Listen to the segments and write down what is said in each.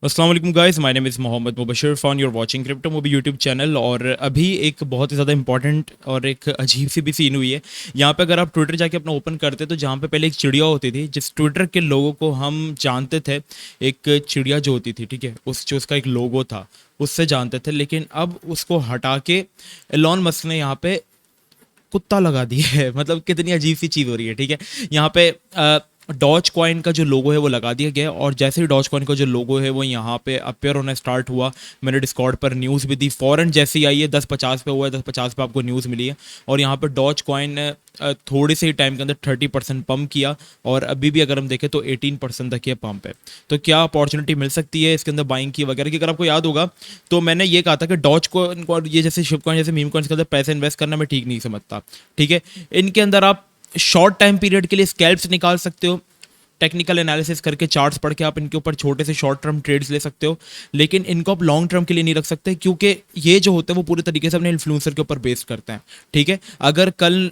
अस्सलाम वालेकुम guys, my name is Mohammad Mubashir from your watching crypto movie YouTube channel. और अभी एक बहुत ही ज़्यादा इंपॉर्टेंट और एक अजीब सी भी सीन हुई है यहाँ पे। अगर आप ट्विटर जाके अपना ओपन करते तो जहाँ पे पहले एक चिड़िया होती थी, जिस ट्विटर के लोगों को हम जानते थे, एक चिड़िया जो होती थी, ठीक है, उस जो उसका एक लोगो था उससे जानते थे, लेकिन अब उसको हटा के एलॉन मस्क ने यहाँ पे कुत्ता लगा दिया है। मतलब कितनी अजीब सी चीज़ हो रही है, ठीक है। यहाँ पे डॉज कॉइन का जो लोगो है वो लगा दिया गया है, और जैसे ही डॉज कॉइन का जो लोगो है वो यहाँ पे अपेयर होना स्टार्ट हुआ, मैंने डिस्कॉर्ड पर न्यूज़ भी दी, फ़ौरन जैसे ही आई है 10:50 पे हुआ है, 10:50 पे आपको न्यूज़ मिली है। और यहाँ पे डॉज कॉइन ने थोड़े से ही टाइम के अंदर 30% पंप किया, और अभी भी अगर हम देखें तो 18% तक ये पंप है। तो क्या अपॉर्चुनिटी मिल सकती है इसके अंदर बाइंग की वगैरह की? अगर आपको याद होगा तो मैंने ये कहा था कि डॉज कॉइन को और ये जैसे शिप कॉइन जैसे मीम कॉइन्स के अंदर पैसे इन्वेस्ट करना मैं ठीक नहीं समझता, ठीक है। इनके अंदर आप शॉर्ट टाइम पीरियड के लिए स्कैल्प्स निकाल सकते हो, टेक्निकल एनालिसिस करके चार्ट्स पढ़ के आप इनके ऊपर छोटे से शॉर्ट टर्म ट्रेड्स ले सकते हो, लेकिन इनको आप लॉन्ग टर्म के लिए नहीं रख सकते, क्योंकि ये जो होते हैं वो पूरे तरीके से अपने इन्फ्लुएंसर के ऊपर बेस्ड करते हैं, ठीक है। अगर कल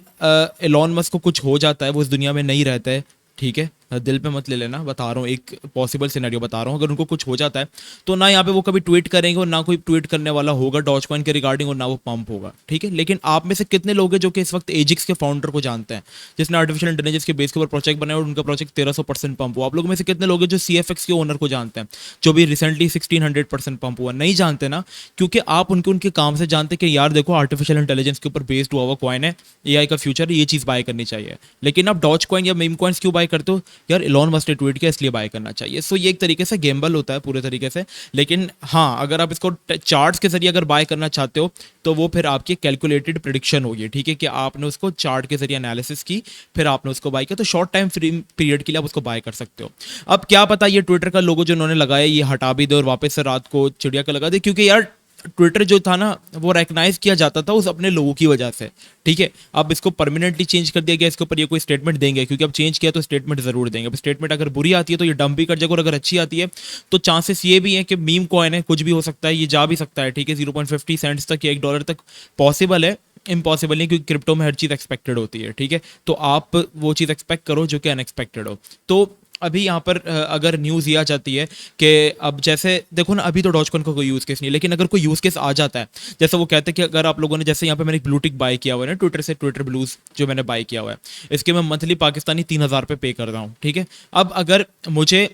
एलॉन मस्क को कुछ हो जाता है, वो इस दुनिया में नहीं रहता है, ठीक है, दिल पे मत ले लेना, बता रहा हूँ एक पॉसिबल सिनेरियो बता रहा हूँ। अगर उनको कुछ हो जाता है तो ना यहाँ पे वो कभी ट्वीट करेंगे और ना कोई ट्वीट करने वाला होगा डॉज कॉइन के रिगार्डिंग, और ना वो पंप होगा, ठीक है। लेकिन आप में से कितने लोग हैं जो कि इस वक्त एजिक्स के फाउंडर को जानते हैं, जिसने आर्टिफिशियल इंटेलिजेंस के बेस के ऊपर प्रोजेक्ट बनाया और उनका प्रोजेक्ट 1300% पंप हुआ? आप लोगों में से कितने लोग हैं जो CFX के ओनर को जानते हैं, जो भी रिसेंटली 1600% पंप हुआ? नहीं जानते ना, क्योंकि आप उनके उनके काम से जानते कि यार देखो आर्टिफिशियल इंटेलिजेंस के ऊपर बेस्ड हुआ हुआ कॉइन है, AI का फ्यूचर है, ये चीज़ बाय करनी चाहिए। लेकिन आप डॉज कॉइन या मीम कॉइन्स क्यों बाय करते हो? यार एलॉन मस्क ने ट्वीट किया इसलिए बाय करना चाहिए। सो ये एक तरीके से गेम्बल होता है पूरे तरीके से। लेकिन हाँ, अगर आप इसको चार्ट्स के जरिए अगर बाय करना चाहते हो तो वो फिर आपकी कैलकुलेटेड प्रिडिक्शन होगी, ठीक है, कि आपने उसको चार्ट के जरिए एनालिसिस की, फिर आपने उसको बाय किया, तो शॉर्ट टाइम फ्री पीरियड के लिए आप उसको बाय कर सकते हो। अब क्या पता ये ट्विटर का लोगो जो उन्होंने लगाया ये हटा भी दे और वापस से रात को चिड़िया का लगा दे, क्योंकि यार ट्विटर जो था ना वो रिकग्नाइज किया जाता था उस अपने लोगों की वजह से, ठीक है। अब इसको परमानेंटली चेंज कर दिया गया, इसके ऊपर ये कोई स्टेटमेंट देंगे, क्योंकि अब चेंज किया तो स्टेटमेंट जरूर देंगे। अब स्टेटमेंट अगर बुरी आती है तो ये डंप भी कर जाएगा, और अगर अच्छी आती है तो चांसेस ये भी है कि मीम कॉइन है, कुछ भी हो सकता है, ये जा भी सकता है, ठीक है, 0.50 सेंट्स तक या $1 तक पॉसिबल है। इम्पॉसिबल नहीं, क्योंकि क्रिप्टो में हर चीज़ एक्सपेक्टेड होती है, ठीक है। तो आप वो चीज़ एक्सपेक्ट करो जो कि अनएक्सपेक्टेड हो। तो अभी यहाँ पर अगर न्यूज़ ये आ जाती है कि अब जैसे देखो ना, अभी तो डॉजकॉइन का कोई यूज़ केस नहीं है, लेकिन अगर कोई यूज़ केस आ जाता है, जैसे वो कहते हैं कि अगर आप लोगों ने, जैसे यहाँ पे मैंने एक ब्लू टिक बाय किया हुआ है ना ट्विटर से, ट्विटर ब्लूज जो मैंने बाय किया हुआ है, इसके मैं मंथली पाकिस्तानी 3,000 पे पे कर रहा हूँ, ठीक है। अब अगर मुझे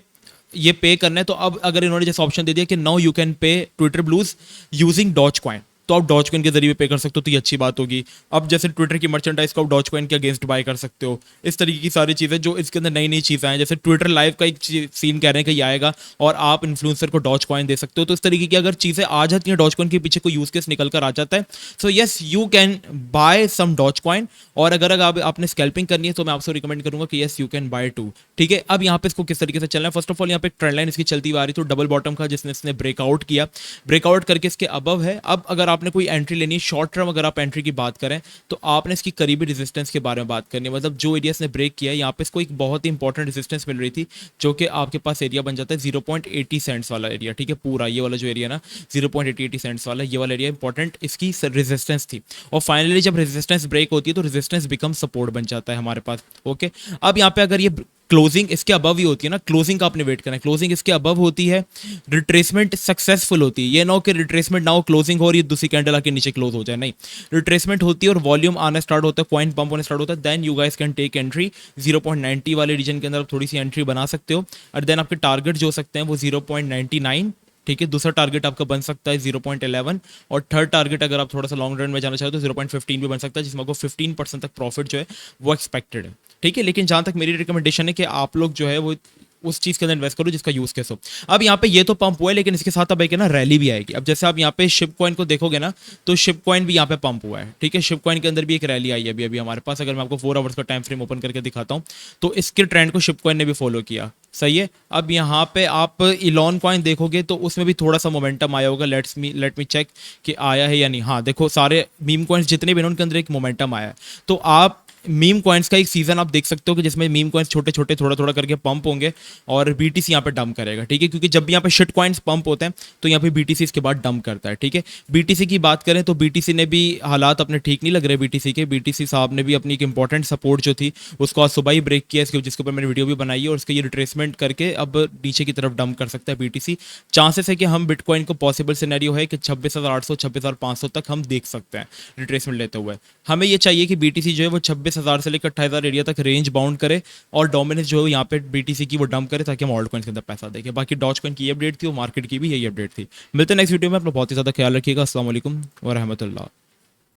ये पे करना है तो अब अगर इन्होंने जैसे ऑप्शन दे दिया कि now you can pay Twitter blues using doge coin, तो आप डॉज कॉइन के जरिए पे कर सकते हो, तो ये अच्छी बात होगी। अब जैसे ट्विटर की मर्चेंडाइज को आप डॉज कॉइन के अगेंस्ट बाय कर सकते हो, इस तरीके की सारी चीज़ें जो इसके अंदर नई नई चीज़ें हैं। जैसे ट्विटर लाइव का एक सीन कह रहे हैं कि ये आएगा और आप इन्फ्लुएंसर को डॉज कॉइन दे सकते हो, तो इस तरीके की अगर चीज़ें आ जाती हैं, डॉज कॉइन के पीछे कोई यूज केस निकल कर आ जाता है, so yes you can buy some doge coin. और अगर आपने स्कैल्पिंग करनी है तो मैं आपसे रिकमेंड करूंगा कि yes you can by two, ठीक है। अब यहाँ पे इसको किस तरीके से चलना है, फर्स्ट ऑफ ऑल यहाँ पे एक ट्रेंड लाइन इसकी चलती हुई आ रही, तो डबल बॉटम का जिसने इसने ब्रेकआउट किया, ब्रेकआउट करके इसके अबव है। अब अगर आपने कोई एंट्री लेनी है शॉर्ट टर्म, अगर आप एंट्री की बात करें तो आपने इसकी करीबी रेजिस्टेंस के बारे में बात करनी है, मतलब जो एरिया इसने ब्रेक किया है यहाँ पे इसको एक बहुत ही इंपॉर्टेंट रेजिस्टेंस मिल रही थी, जो कि आपके पास एरिया बन जाता है 0.80 सेंट्स वाला एरिया, ठीक है। पूरा ये वाला जो एरिया ना 0.80 सेंट्स वाला, ये वाला एरिया इंपॉर्टेंट इसकी रेजिस्टेंस थी। और फाइनली जब रेजिस्टेंस ब्रेक होती है तो रेजिस्टेंस बिकम सपोर्ट बन जाता है हमारे पास, ओके। अब यहाँ पे अगर ये क्लोजिंग इसके अबव ही होती है ना, क्लोजिंग का आपने वेट करना है, क्लोजिंग इसके अबव होती है, रिट्रेसमेंट सक्सेसफुल होती है, ये ना हो कि रिट्रेसमेंट ना हो, क्लोजिंग हो और ये दूसरी कैंडल आके नीचे क्लोज हो जाए, नहीं, रिट्रेसमेंट होती है और वॉल्यूम आना स्टार्ट होता है, कॉइन पंप होने स्टार्ट होता है, then you guys can take entry 0.90 वाले रीजन के अंदर आप थोड़ी सी एंट्री बना सकते हो, और देन आपके टारगेट जो हो सकते हैं वो 0.99, ठीक है। दूसरा टारगेट आपका बन सकता है 0.11, और थर्ड टारगेट अगर आप थोड़ा सा लॉन्ग रन में जाना चाहो तो 0.15 भी बन सकता है, जिसमें आपको 15% तक प्रॉफिट जो है वो एक्सपेक्टेड है, ठीक है। लेकिन जहां तक मेरी रिकमेंडेशन है कि आप लोग जो है वो उस चीज़ के अंदर इन्वेस्ट करो जिसका यूज़ केस हो। अब यहाँ पे ये तो पंप हुआ है, लेकिन इसके साथ अब एक ना रैली भी आएगी। अब जैसे आप यहाँ पे शिप कॉइन को देखोगे ना, तो शिप कॉइन भी यहाँ पे पंप हुआ है, ठीक है। शिप कॉइन के अंदर भी एक रैली आई है अभी अभी हमारे पास। अगर मैं आपको 4 आवर्स का टाइम फ्रेम ओपन करके दिखाता हूँ तो इसके ट्रेंड को शिप कॉइन ने भी फॉलो किया, सही है। अब यहाँ पे आप इलॉन कॉइन देखोगे तो उसमें भी थोड़ा सा मोमेंटम आया होगा, लेट मी चेक कि आया है या नहीं। हाँ देखो, सारे मीम कॉइन्स जितने भी उनके अंदर एक मोमेंटम आया है। तो आप मीम कॉइन्स का एक सीजन आप देख सकते हो कि जिसमें मीम कॉइन्स छोटे छोटे थोड़ा थोड़ा करके पंप होंगे और बीटीसी यहाँ पे डंप करेगा, ठीक है, क्योंकि जब भी यहाँ पे शिट कॉइन्स पंप होते हैं तो यहाँ पे बीटीसी इसके बाद डंप करता है, ठीक है। बीटीसी की बात करें तो बीटीसी ने भी हालात अपने ठीक नहीं लग रहे बीटीसी के। बीटीसी साहब ने भी अपनी एक इंपॉर्टेंट सपोर्ट जो थी उसको आज सुबह ही ब्रेक किया, इसके जिसके ऊपर मैंने वीडियो भी बनाई है, और उसका ये रिट्रेसमेंट करके अब नीचे की तरफ डंप कर सकता है बीटीसी। चांसेस है कि हम बिटकॉइन को पॉसिबल सिनेरियो है कि 26,800 26,500 तक हम देख सकते हैं रिट्रेसमेंट लेते हुए। हमें ये चाहिए कि बीटीसी जो है वो 26,000 से लेकर 28,000 एरिया तक रेंज बाउंड करे और डोमिनेंस जो है यहाँ पे बीटीसी की वो डंप करे, ताकि हम ऑल्ट कॉइन के अंदर पैसा देखें। बाकी डॉज कॉइन की अपडेट थी, वो मार्केट की भी यही अपडेट थी। मिलते हैं नेक्स्ट वीडियो में, अपना बहुत ही ज़्यादा ख्याल रखिएगा। अस्सलाम वालेकुम व रहमतुल्लाह।